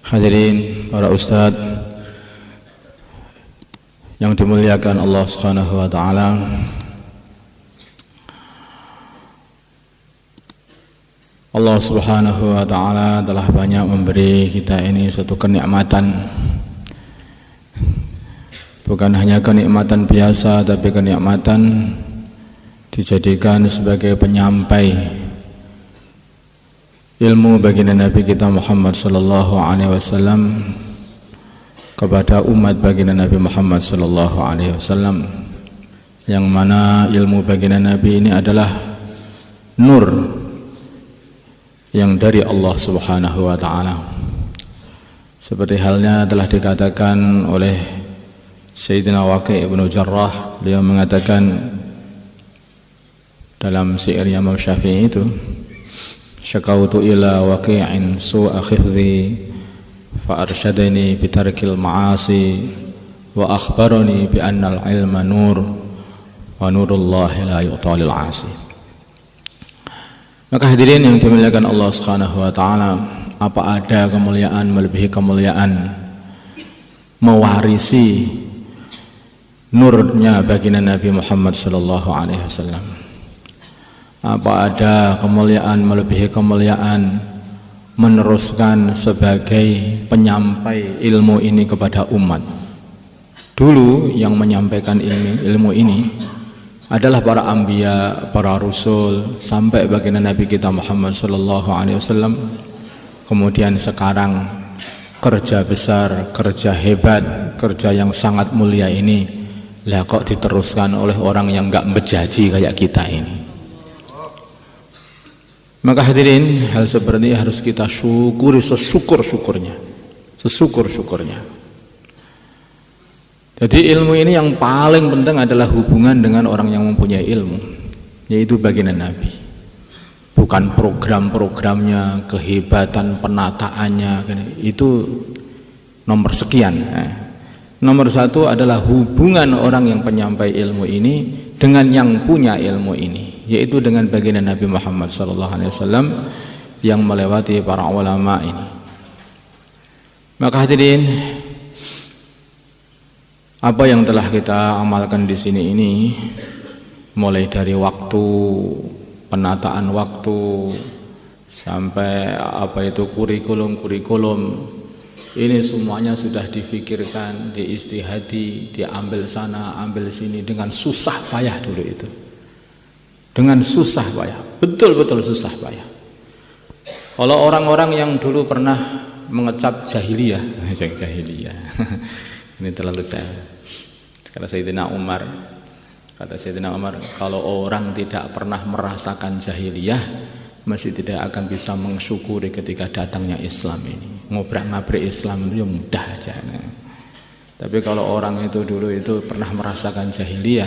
Hadirin para ustadz yang dimuliakan Allah Subhanahu wa taala. Allah Subhanahu wa taala telah banyak memberi kita ini satu kenikmatan. Bukan hanya kenikmatan biasa, tapi kenikmatan dijadikan sebagai penyampai ilmu baginda Nabi kita Muhammad sallallahu alaihi wasallam kepada umat baginda Nabi Muhammad sallallahu alaihi wasallam, yang mana ilmu baginda Nabi ini adalah nur yang dari Allah Subhanahu wa taala. Seperti halnya telah dikatakan oleh Sayyidina Waqi' ibn Jarrah, beliau mengatakan dalam syairnya Imam Syafi'i itu, syakautu ila waqi'in su'a khifzi fa arsyadani bitarkil ma'asi wa akhbarani bi annal ilma nur wa nurullahi la yu'talil 'asi. Maka hadirin yang dimuliakan Allah Subhanahu wa taala, apa ada kemuliaan melebihi kemuliaan mewarisi nurnya baginda Nabi Muhammad sallallahu alaihi wasallam? Apa ada kemuliaan melebihi kemuliaan meneruskan sebagai penyampai ilmu ini kepada umat? Dulu yang menyampaikan ilmu ini adalah para anbiya, para rasul, sampai baginda Nabi kita Muhammad sallallahu alaihi wasallam. Kemudian sekarang kerja besar, kerja hebat, kerja yang sangat mulia ini lah kok diteruskan oleh orang yang enggak bejaji kayak kita ini. Maka hadirin, hal seperti ini harus kita syukuri sesyukur-syukurnya. Jadi ilmu ini yang paling penting adalah hubungan dengan orang yang mempunyai ilmu, yaitu baginda Nabi. Bukan program-programnya, kehebatan penataannya, itu nomor sekian. Nomor satu adalah hubungan orang yang penyampai ilmu ini dengan yang punya ilmu ini, yaitu dengan baginda Nabi Muhammad SAW yang melewati para ulama ini. Maka hadirin, apa yang telah kita amalkan di sini ini, mulai dari waktu, penataan waktu, sampai apa itu kurikulum, ini semuanya sudah difikirkan, diistihadi, diambil sana, ambil sini dengan susah payah dulu itu. Dengan susah payah, betul-betul susah payah. Kalau orang-orang yang dulu pernah mengecap jahiliyah, ini terlalu jahil. Kata Sayyidina Umar, kalau orang tidak pernah merasakan jahiliyah, masih tidak akan bisa mensyukuri ketika datangnya Islam ini. Ngobrak-ngabrik Islam itu mudah aja. Tapi kalau orang itu dulu itu pernah merasakan jahiliyah,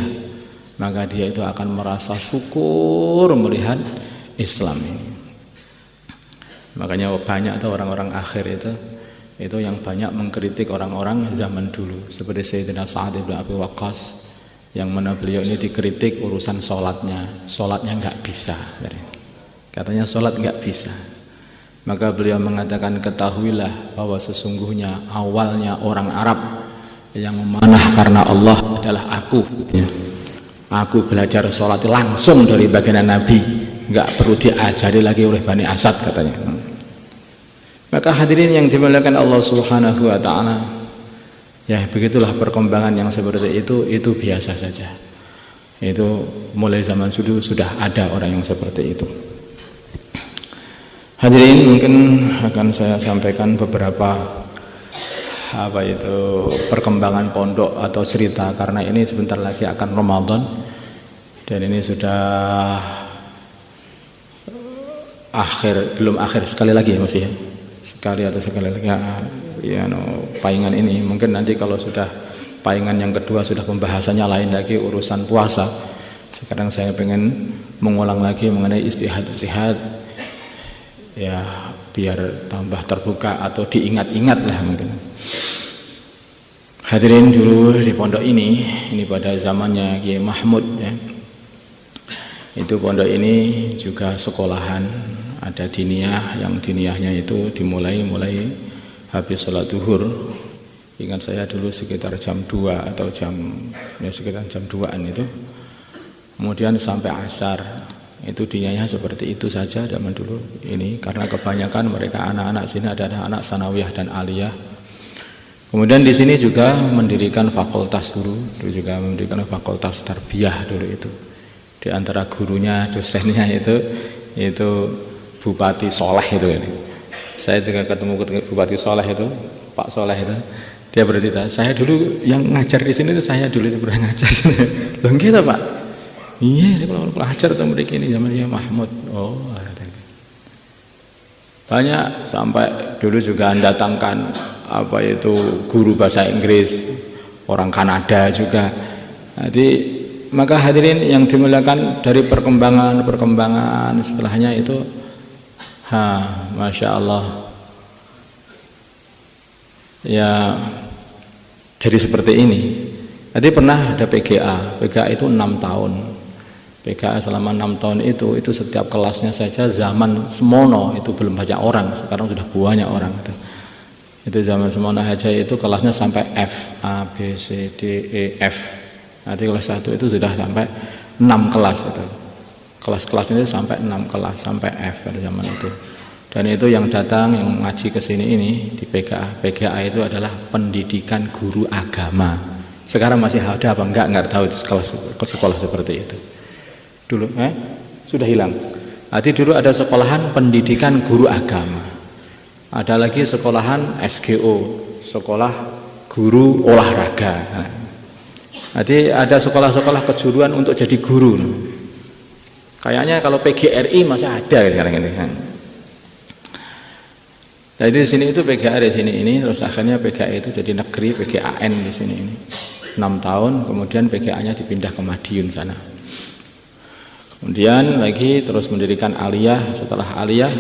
maka dia itu akan merasa syukur melihat Islam ini. Makanya banyak tuh orang-orang akhir itu yang banyak mengkritik orang-orang zaman dulu, seperti Sayyidina Sa'ad bin Abi Waqqas, yang mana beliau ini dikritik urusan sholatnya nggak bisa, katanya sholat nggak bisa. Maka beliau mengatakan, ketahuilah bahwa sesungguhnya awalnya orang Arab yang memanah karena Allah adalah aku. Aku belajar sholat langsung dari baginda Nabi, nggak perlu diajari lagi oleh Bani Asad, katanya. Maka hadirin yang dimuliakan Allah Subhanahu wa taala, ya begitulah perkembangan yang seperti itu biasa saja. Itu mulai zaman dulu sudah ada orang yang seperti itu. Hadirin, mungkin akan saya sampaikan beberapa perkembangan pondok atau cerita, karena ini sebentar lagi akan Ramadan dan ini sudah belum akhir, sekali lagi ya, masih ya, sekali lagi paingan ini. Mungkin nanti kalau sudah paingan yang kedua sudah pembahasannya lain lagi, urusan puasa. Sekarang saya pengen mengulang lagi mengenai istihad ya, biar tambah terbuka atau diingat-ingat lah mungkin. Hadirin, dulu di pondok ini pada zamannya Kiai Mahmud ya, itu pondok ini juga sekolahan, ada diniyah, yang diniyahnya itu dimulai habis sholat zuhur, ingat saya dulu sekitar jam 2 atau sekitar jam 2-an itu, kemudian sampai asar itu dinyanya seperti itu saja zaman dulu ini, karena kebanyakan mereka anak-anak sini ada anak sanawiyah dan aliyah. Kemudian di sini juga mendirikan fakultas dulu juga mendirikan fakultas tarbiyah dulu itu. Di antara gurunya, dosennya itu Bupati Soleh itu ini. Saya juga ketemu Bupati Soleh itu, Pak Soleh itu. Dia bercerita, saya dulu yang ngajar di sini itu saya dulu pernah ngajar. Loh gitu Pak? Iya, kalau belajar atau mereka ini zamannya Mahmud. Oh, banyak sampai dulu juga datangkan apa itu guru bahasa Inggris, orang Kanada juga. Jadi maka hadirin yang dimuliakan, dari perkembangan setelahnya itu, masya Allah, ya jadi seperti ini. Jadi pernah ada PGA itu 6 tahun. PGA selama 6 tahun itu setiap kelasnya saja zaman semono itu belum banyak orang, sekarang sudah banyak orang. Itu zaman semono aja itu kelasnya sampai F, A, B, C, D, E, F. Nanti kelas 1 itu sudah sampai 6 kelas itu. Kelas-kelas itu sampai 6 kelas, sampai F pada zaman itu. Dan itu yang datang, yang ngaji ke sini ini di PGA. PGA itu adalah pendidikan guru agama. Sekarang masih ada apa enggak tahu itu sekolah seperti itu. Dulu sudah hilang. Jadi dulu ada sekolahan pendidikan guru agama. Ada lagi sekolahan SGO, sekolah guru olahraga. Jadi ada sekolah-sekolah kejuruan untuk jadi guru. Kayaknya kalau PGRI masih ada sekarang ini. Jadi di sini itu PGA di sini ini, terus akhirnya PGA itu jadi negeri, PGAN di sini ini 6 tahun, kemudian PGA-nya dipindah ke Madiun sana. Kemudian lagi terus mendirikan aliyah. Setelah aliyah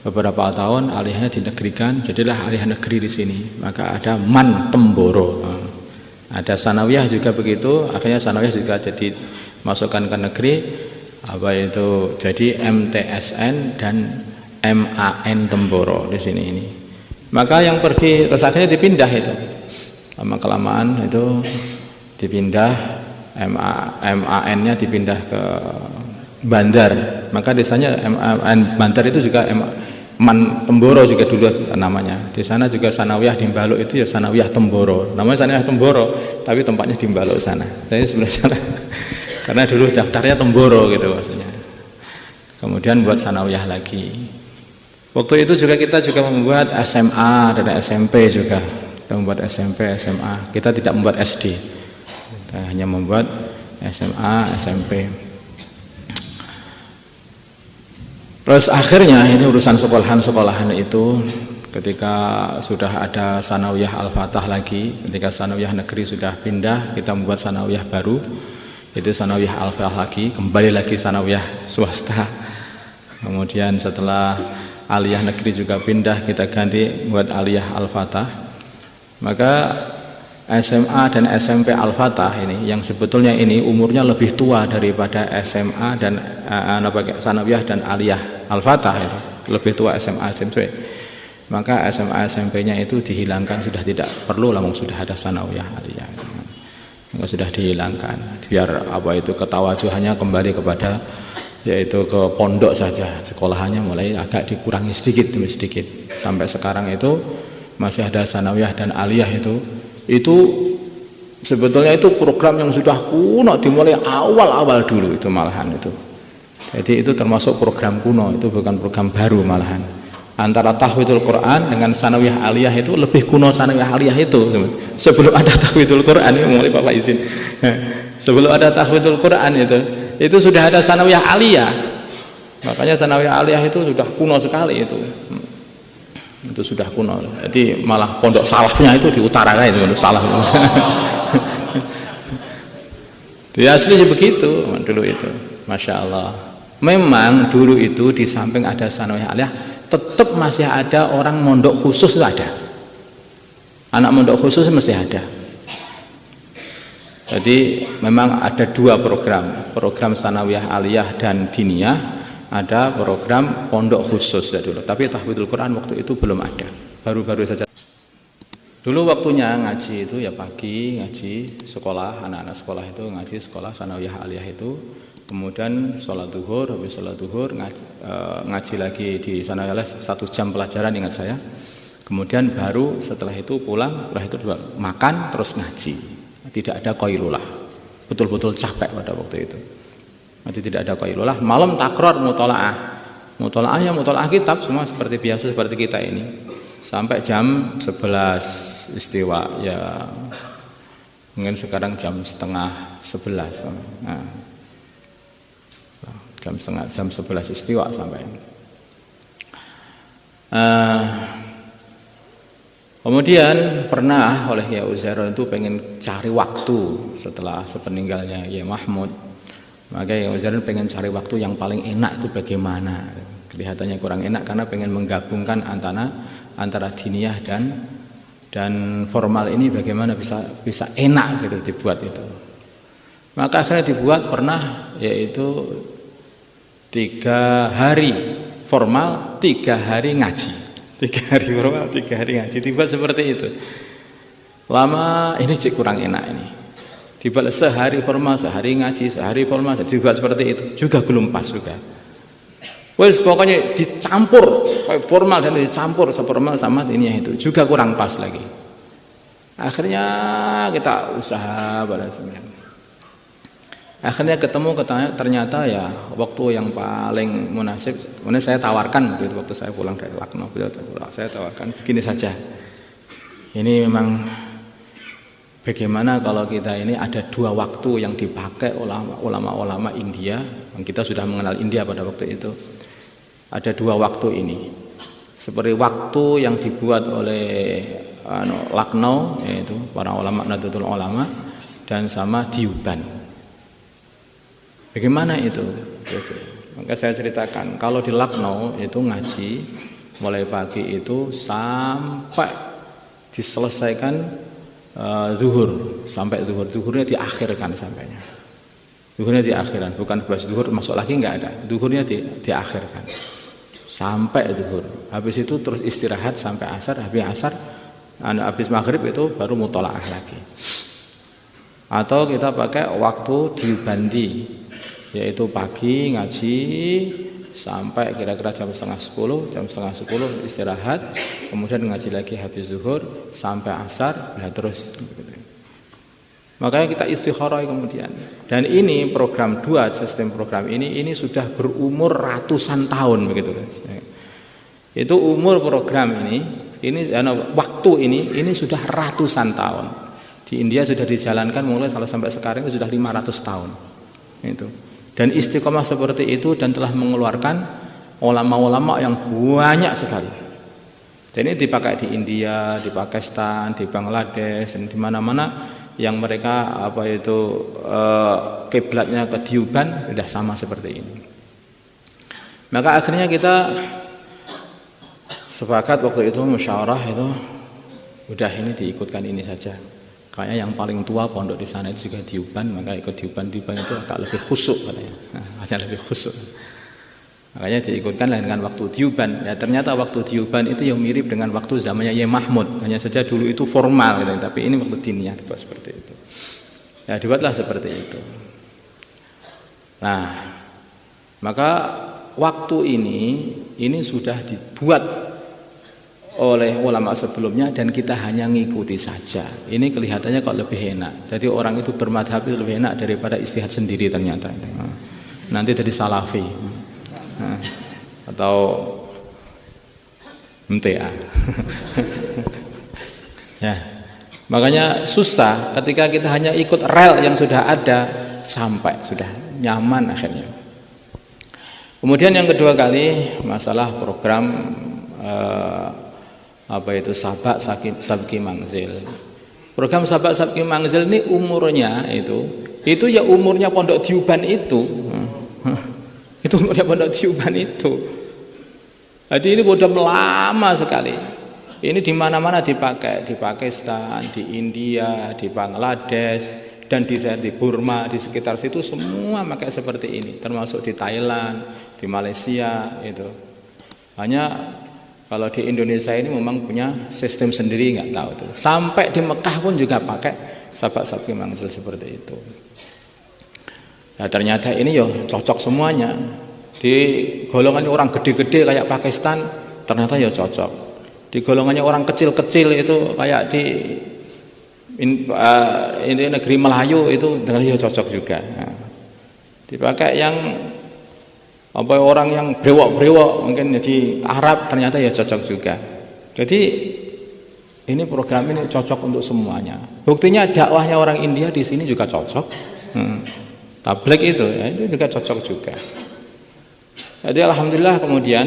beberapa tahun aliyahnya dinegerikan, jadilah aliyah negeri di sini. Maka ada Man Temboro, ada sanawiyah juga begitu. Akhirnya sanawiyah juga jadi masukkan ke negeri, apa itu jadi MTSN dan MAN Temboro di sini ini. Maka yang pergi terus akhirnya dipindah itu, lama kelamaan itu dipindah, MAN-nya dipindah ke Bandar. Maka desanya Bandar itu juga Man Temboro juga dulu namanya. Di sana juga sanawiyah di Mbaluk itu ya sanawiyah Temboro. Namanya sanawiyah Temboro, tapi tempatnya di Mbaluk sana. Jadi sebelah sana. Karena dulu daftarnya Temboro gitu maksudnya. Kemudian buat sanawiyah lagi. Waktu itu juga kita juga membuat SMA dan SMP juga. Kita membuat SMP, SMA. Kita tidak membuat SD. Kita hanya membuat SMA, SMP. Terus akhirnya ini urusan sekolahan-sekolahan itu, ketika sudah ada sanawiyah Al-Fatah lagi, ketika sanawiyah negeri sudah pindah, kita membuat sanawiyah baru, itu sanawiyah Al-Fatah lagi, kembali lagi sanawiyah swasta. Kemudian setelah aliyah negeri juga pindah, kita ganti buat aliyah Al-Fatah. Maka SMA dan SMP Al-Fatah ini yang sebetulnya ini umurnya lebih tua daripada SMA dan sanawiyah dan aliyah Al-Fatah, itu lebih tua SMA SMP. Maka SMA SMP-nya itu dihilangkan, sudah tidak perlu, langsung sudah ada sanawiyah aliyah. Maka sudah dihilangkan biar apa itu ketawajuhannya kembali kepada yaitu ke pondok saja. Sekolahannya mulai agak dikurangi sedikit demi sedikit. Sampai sekarang itu masih ada sanawiyah dan aliyah itu sebetulnya itu program yang sudah kuno, dimulai awal-awal dulu itu malahan itu. Jadi itu termasuk program kuno, itu bukan program baru malahan. Antara tahfidul Quran dengan sanawiyah aliyah itu lebih kuno sanawiyah aliyah itu. Sebelum ada tahfidul Quran, ini mulai Bapak izin. Sebelum ada tahfidul Quran itu sudah ada sanawiyah aliyah. Makanya sanawiyah aliyah itu sudah kuno sekali itu. Itu sudah kuno. Jadi malah pondok salafnya itu di utara kan itu pondok salaf. Dia asli begitu dulu itu. Masya Allah. Memang dulu itu di samping ada sanawiyah aliyah, tetap masih ada orang mondok khusus, itu ada. Anak mondok khusus mesti ada. Jadi memang ada dua program sanawiyah aliyah dan diniyah, ada program pondok khusus dulu. Tapi tahfidul Quran waktu itu belum ada, baru-baru saja. Dulu waktunya ngaji itu ya pagi ngaji sekolah, anak-anak sekolah itu ngaji sekolah sanawiyah aliyah itu, kemudian sholat duhur, habis sholat duhur ngaji lagi di sanawiyah aliyah 1 jam pelajaran ingat saya, kemudian baru setelah itu pulang, setelah itu makan terus ngaji, tidak ada qailulah, betul-betul capek pada waktu itu, nanti tidak ada qailulah, malam takror mutolaah kitab semua seperti biasa seperti kita ini. Sampai jam 11 istiwa ya, mungkin sekarang jam setengah 11. Nah, jam 11 istiwa sampai. Kemudian pernah oleh Kiai Uzair itu pengen cari waktu setelah sepeninggalnya Kiai Mahmud. Maka Kiai Uzair pengen cari waktu yang paling enak itu bagaimana. Kelihatannya kurang enak karena pengen menggabungkan antara diniyah dan formal ini bagaimana bisa enak gitu dibuat itu. Maka akhirnya dibuat pernah yaitu 3 hari formal, 3 hari ngaji. 3 hari formal, 3 hari ngaji. Dibuat seperti itu. Lama ini kurang enak ini. Dibuat sehari formal, sehari ngaji, sehari formal, dibuat seperti itu. Juga belum pas juga. Wes pokoknya dicampur formal dan dicampur formal sama ini itu juga kurang pas lagi. Akhirnya kita usaha pada semuanya. Akhirnya ketemu ternyata ya waktu yang paling munasib. Kemudian saya tawarkan waktu saya pulang dari Lucknow, saya tawarkan begini saja. Ini memang bagaimana kalau kita ini ada 2 waktu yang dipakai ulama-ulama India. Kita sudah mengenal India pada waktu itu. Ada 2 waktu ini, seperti waktu yang dibuat oleh Lucknow, yaitu para ulama Nahdlatul Ulama, dan sama Diuban. Bagaimana itu? Maka saya ceritakan, kalau di Lucknow itu ngaji mulai pagi itu sampai diselesaikan zuhur, sampai zuhurnya diakhirkan sampainya. Zuhurnya diakhirkan, bukan pas zuhur masuk lagi enggak ada. Zuhurnya diakhirkan. Sampai zuhur. Habis itu terus istirahat sampai asar, habis maghrib itu baru mutolaah lagi. Atau kita pakai waktu dibandi, yaitu pagi ngaji sampai kira-kira jam setengah 10 istirahat, kemudian ngaji lagi habis zuhur sampai asar, nah terus. Makanya kita istikharah kemudian. Dan ini program 2, sistem program ini sudah berumur ratusan tahun begitu. Itu umur program ini waktu ini sudah ratusan tahun. Di India sudah dijalankan mulai sampai sekarang itu sudah 500 tahun. Itu. Dan istiqomah seperti itu dan telah mengeluarkan ulama-ulama yang banyak sekali. Dan ini dipakai di India, di Pakistan, di Bangladesh, dan di mana-mana yang mereka kiblatnya ke Diuban sudah sama seperti ini. Maka akhirnya kita sepakat waktu itu musyawarah itu udah ini diikutkan ini saja. Kayaknya yang paling tua pondok di sana itu juga Diuban, maka ikut Diuban itu agak lebih khusyuk katanya. Agak lebih khusyuk. Makanya diikutkan dengan waktu Diuban. Ya ternyata waktu Diuban itu yang mirip dengan waktu zamannya Kiai Mahmud. Hanya saja dulu itu formal gitu, tapi ini waktu diniyah dibuat seperti itu. Ya dibuatlah seperti itu. Nah, maka waktu ini sudah dibuat oleh ulama sebelumnya dan kita hanya ngikuti saja. Ini kelihatannya kok lebih enak. Jadi orang itu bermadhab itu lebih enak daripada istihad sendiri ternyata. Nanti jadi salafi. Atau MTA. Ya. Makanya susah ketika kita hanya ikut rel yang sudah ada sampai sudah nyaman akhirnya. Kemudian yang kedua kali masalah program Sabak Sabki Mangzil. Program Sabak Sabki Mangzil ini umurnya itu ya umurnya Pondok Diuban itu. Itu umurnya Pondok Diuban itu. Jadi ini sudah lama sekali. Ini di mana-mana dipakai, di Pakistan, di India, di Bangladesh, dan di Burma, di sekitar situ semua pakai seperti ini, termasuk di Thailand, di Malaysia itu. Hanya Kalau di Indonesia ini memang punya sistem sendiri, nggak tahu tuh. Sampai di Mekah pun juga pakai sabak-sabki manzil seperti itu. Nah, ternyata ini yo cocok semuanya. Di golongannya orang gede-gede kayak Pakistan, ternyata ya cocok. Di golongannya orang kecil-kecil itu kayak di negeri Melayu itu dengan ya cocok juga. Nah, dipakai yang orang yang brewok-brewok mungkin jadi Arab ternyata ya cocok juga. Jadi ini program ini cocok untuk semuanya. Buktinya dakwahnya orang India di sini juga cocok. Tabligh itu ya, itu juga cocok juga. Jadi alhamdulillah kemudian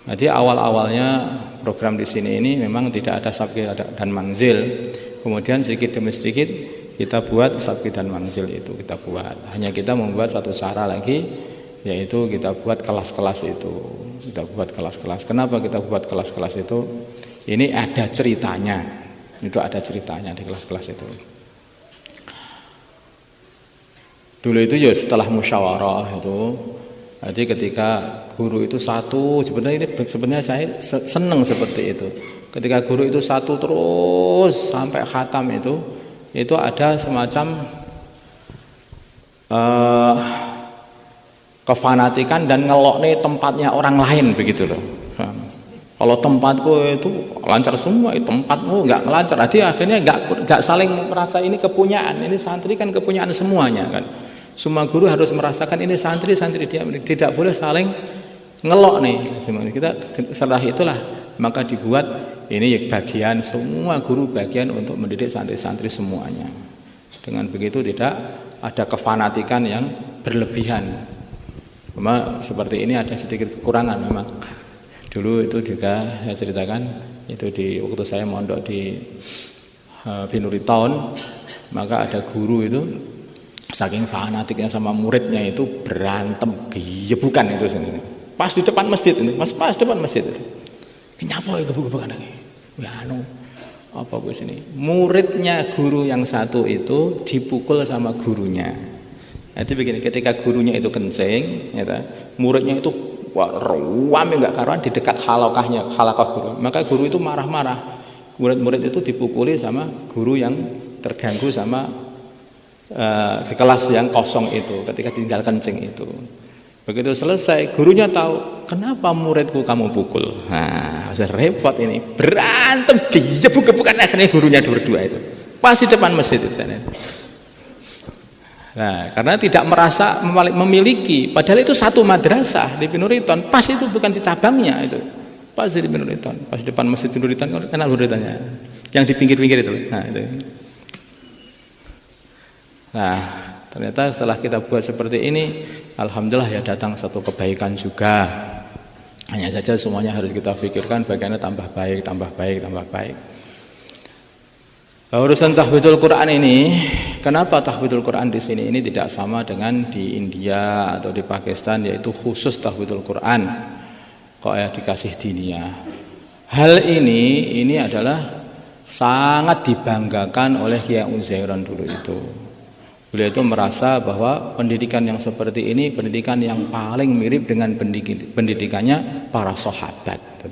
jadi awal-awalnya program di sini ini memang tidak ada sabki dan manzil. Kemudian sedikit demi sedikit kita buat sabki dan manzil itu kita buat. Hanya kita membuat satu cara lagi, yaitu kita buat kelas-kelas itu. Kita buat kelas-kelas. Kenapa kita buat kelas-kelas itu? Ini ada ceritanya. Itu ada ceritanya di kelas-kelas itu. Dulu itu ya setelah musyawarah itu, jadi ketika guru itu satu, sebenarnya saya senang seperti itu. Ketika guru itu satu terus sampai khatam itu ada semacam kefanatikan dan ngelokne tempatnya orang lain begitu loh. Kalau tempatku itu lancar semua, itu tempatmu nggak lancar. Jadi akhirnya nggak saling merasa ini kepunyaan. Ini santri kan kepunyaan semuanya kan. Semua guru harus merasakan ini santri dia, tidak boleh saling ngelok nih. Kita setelah itulah maka dibuat ini bagian, semua guru bagian untuk mendidik santri-santri semuanya. Dengan begitu tidak ada kefanatikan yang berlebihan. Memang seperti ini ada sedikit kekurangan memang. Dulu itu juga saya ceritakan itu di waktu saya mondok di Binuri Town, maka ada guru itu saking fanatiknya sama muridnya itu berantem geyebukan itu sendiri. Pas di depan masjid ini, pas depan masjid itu. Kenapa ya gebuk-gebukan lagi? Ya apa bos ini? Muridnya guru yang satu itu dipukul sama gurunya. Jadi begini, ketika gurunya itu kencing, ya, muridnya itu ruame enggak karuan di dekat halakah guru. Maka guru itu marah-marah. Murid-murid itu dipukuli sama guru yang terganggu sama di kelas yang kosong itu ketika tinggal kencing itu. Begitu selesai, gurunya tahu kenapa muridku kamu pukul. Nah, repot ini, berantem digebuk-gebukan akhirnya gurunya berdua itu. Pas di depan masjid itu sana. Nah, karena tidak merasa memiliki, padahal itu satu madrasah di Pinuriton, pas itu bukan di cabangnya itu. Pas di Pinuriton, pas di depan masjid Pinuriton, kenal muridnya. Yang di pinggir-pinggir itu. Nah, itu. Nah, ternyata setelah kita buat seperti ini, alhamdulillah ya datang satu kebaikan juga. Hanya saja semuanya harus kita pikirkan bagaimana tambah baik. Nah, urusan tahfidul Quran ini, kenapa tahfidul Quran di sini ini tidak sama dengan di India atau di Pakistan, yaitu khusus tahfidul Quran kok ya dikasih diniyah. Hal ini adalah sangat dibanggakan oleh Kiai Uzairon dulu itu. Beliau itu merasa bahwa pendidikan yang seperti ini pendidikan yang paling mirip dengan pendidikannya para sahabat.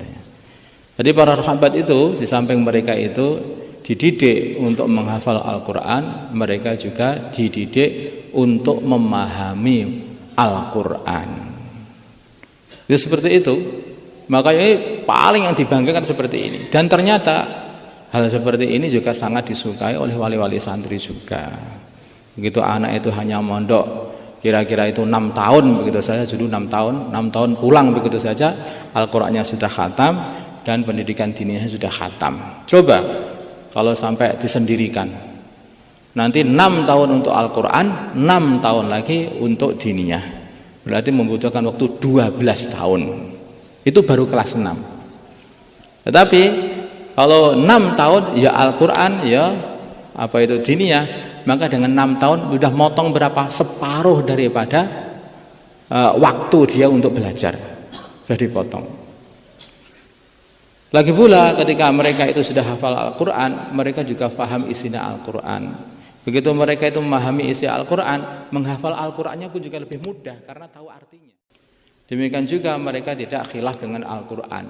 Jadi para sahabat itu di samping mereka itu dididik untuk menghafal Al-Quran, mereka juga dididik untuk memahami Al-Quran. Itu seperti itu. Makanya paling yang dibanggakan seperti ini. Dan ternyata hal seperti ini juga sangat disukai oleh wali-wali santri juga. Begitu anak itu hanya mondok kira-kira itu 6 tahun begitu saja, dulu 6 tahun pulang begitu saja, Al-Qur'annya sudah khatam dan pendidikan diniyahnya sudah khatam. Coba kalau sampai disendirikan, nanti 6 tahun untuk Al-Qur'an, 6 tahun lagi untuk diniyah, berarti membutuhkan waktu 12 tahun. Itu baru kelas 6. Tetapi kalau 6 tahun ya Al-Qur'an ya apa itu diniyah, maka dengan 6 tahun sudah motong berapa? Separuh daripada waktu dia untuk belajar sudah dipotong. Lagi pula ketika mereka itu sudah hafal Al-Quran, mereka juga paham isinya Al-Quran. Begitu mereka itu memahami isi Al-Quran, menghafal Al-Qurannya pun juga lebih mudah karena tahu artinya. Demikian juga mereka tidak khilaf dengan Al-Quran.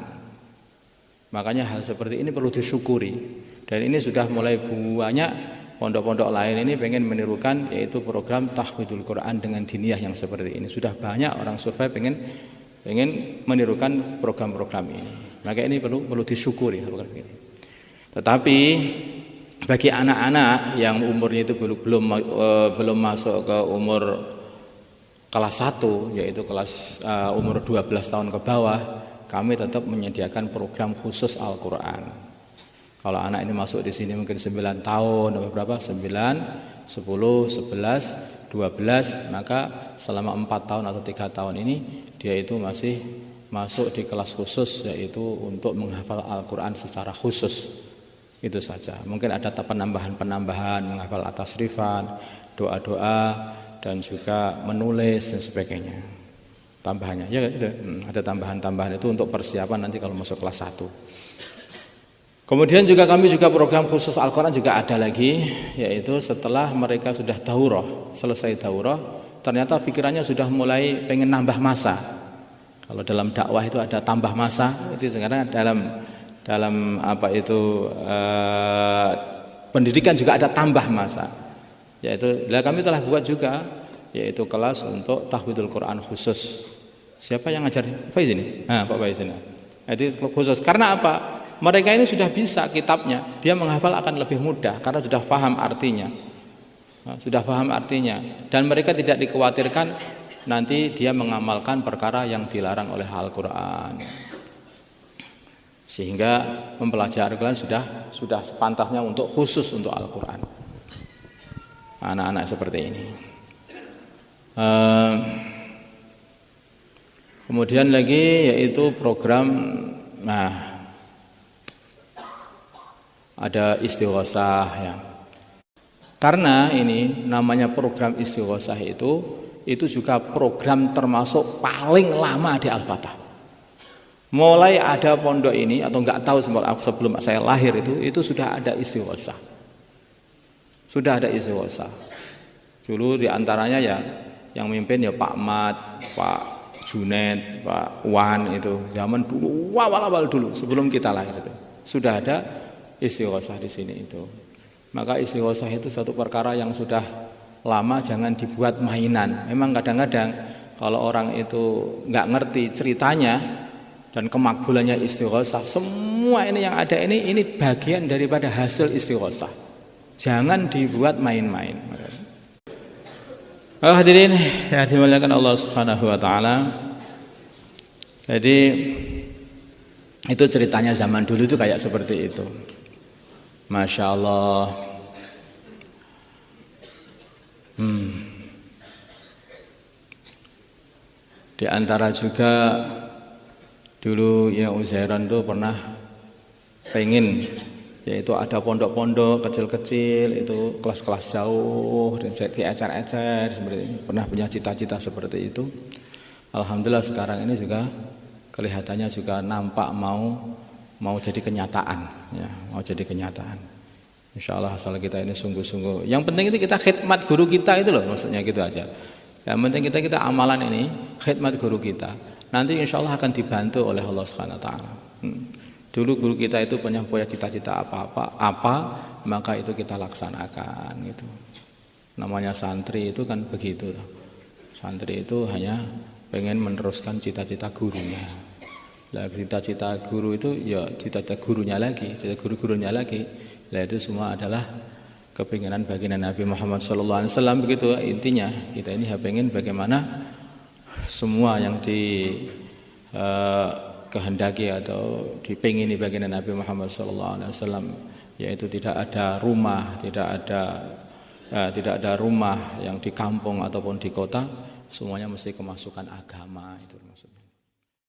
Makanya hal seperti ini perlu disyukuri. Dan ini sudah mulai banyak pondok-pondok lain ini pengen menirukan, yaitu program tahfidul Quran dengan diniyah yang seperti ini. Sudah banyak orang survei pengen menirukan program-program ini. Maka ini perlu disyukuri. Tetapi bagi anak-anak yang umurnya itu belum masuk ke umur kelas 1, yaitu kelas umur 12 tahun ke bawah, kami tetap menyediakan program khusus Al-Quran. Kalau anak ini masuk di sini mungkin 9 tahun, berapa? 9, 10, 11, 12, maka selama 4 tahun atau 3 tahun ini dia itu masih masuk di kelas khusus, yaitu untuk menghafal Al-Quran secara khusus. Itu saja. Mungkin ada penambahan-penambahan, menghafal at-tasrifan, doa-doa, dan juga menulis dan sebagainya. Tambahannya, ya itu. Ada tambahan-tambahan itu untuk persiapan nanti kalau masuk kelas 1. Kemudian juga kami juga program khusus Al-Quran juga ada lagi, yaitu setelah mereka sudah daurah, selesai daurah, ternyata pikirannya sudah mulai pengen nambah masa. Kalau dalam dakwah itu ada tambah masa, itu sekarang dalam apa itu pendidikan juga ada tambah masa. Yaitu kami telah buat juga, yaitu kelas untuk tahfidul Quran khusus. Siapa yang ngajar? Faiz ini? Pak Faiz ini. Itu khusus. Karena apa? Mereka ini sudah bisa kitabnya, dia menghafal akan lebih mudah karena sudah paham artinya. Sudah paham artinya, dan mereka tidak dikhawatirkan nanti dia mengamalkan perkara yang dilarang oleh Al-Quran. Sehingga mempelajari Al-Quran sudah sepantasnya untuk khusus untuk Al-Quran. Anak-anak seperti ini. Kemudian lagi yaitu program, ada istighosah ya. Karena ini namanya program istighosah itu juga program termasuk paling lama di Al-Fatah. Mulai ada pondok ini atau enggak tahu sebelum saya lahir itu sudah ada istighosah. Sudah ada istighosah. Dulu diantaranya ya yang mimpin ya Pak Mat, Pak Junet, Pak Wan, itu zaman dulu awal-awal dulu sebelum kita lahir itu sudah ada istighosah di sini itu. Maka istighosah itu satu perkara yang sudah lama, jangan dibuat mainan. Memang kadang-kadang kalau orang itu nggak ngerti ceritanya dan kemakbulannya istighosah, semua ini yang ada ini bagian daripada hasil istighosah. Jangan dibuat main-main. Hadirin yang dimuliakan Allah Subhanahu wa taala. Jadi itu ceritanya zaman dulu itu kayak seperti itu. Masya Allah. Di antara juga dulu ya Uzairan tuh pernah pengen, yaitu ada pondok-pondok kecil-kecil itu kelas-kelas jauh dan diecer-ecer seperti ini. Pernah punya cita-cita seperti itu. Alhamdulillah sekarang ini juga kelihatannya juga nampak mau jadi kenyataan ya, mau jadi kenyataan. Insyaallah asal kita ini sungguh-sungguh. Yang penting itu kita khidmat guru kita itu loh, maksudnya gitu aja. Yang penting kita amalan ini khidmat guru kita. Nanti insyaallah akan dibantu oleh Allah Subhanahu wa taala. Dulu guru kita itu punya cita-cita apa, maka itu kita laksanakan gitu. Namanya santri itu kan begitu. Santri itu hanya pengen meneruskan cita-cita gurunya. Lah cita-cita guru itu ya cita-cita gurunya lagi, cita guru-gurunya lagi. Lah itu semua adalah kepinginan baginda Nabi Muhammad SAW. Begitu intinya. Kita ini pengen bagaimana semua yang kehendaki atau dipingini baginda Nabi Muhammad SAW, yaitu tidak ada rumah, tidak ada rumah yang di kampung ataupun di kota, semuanya mesti kemasukan agama itu maksudnya.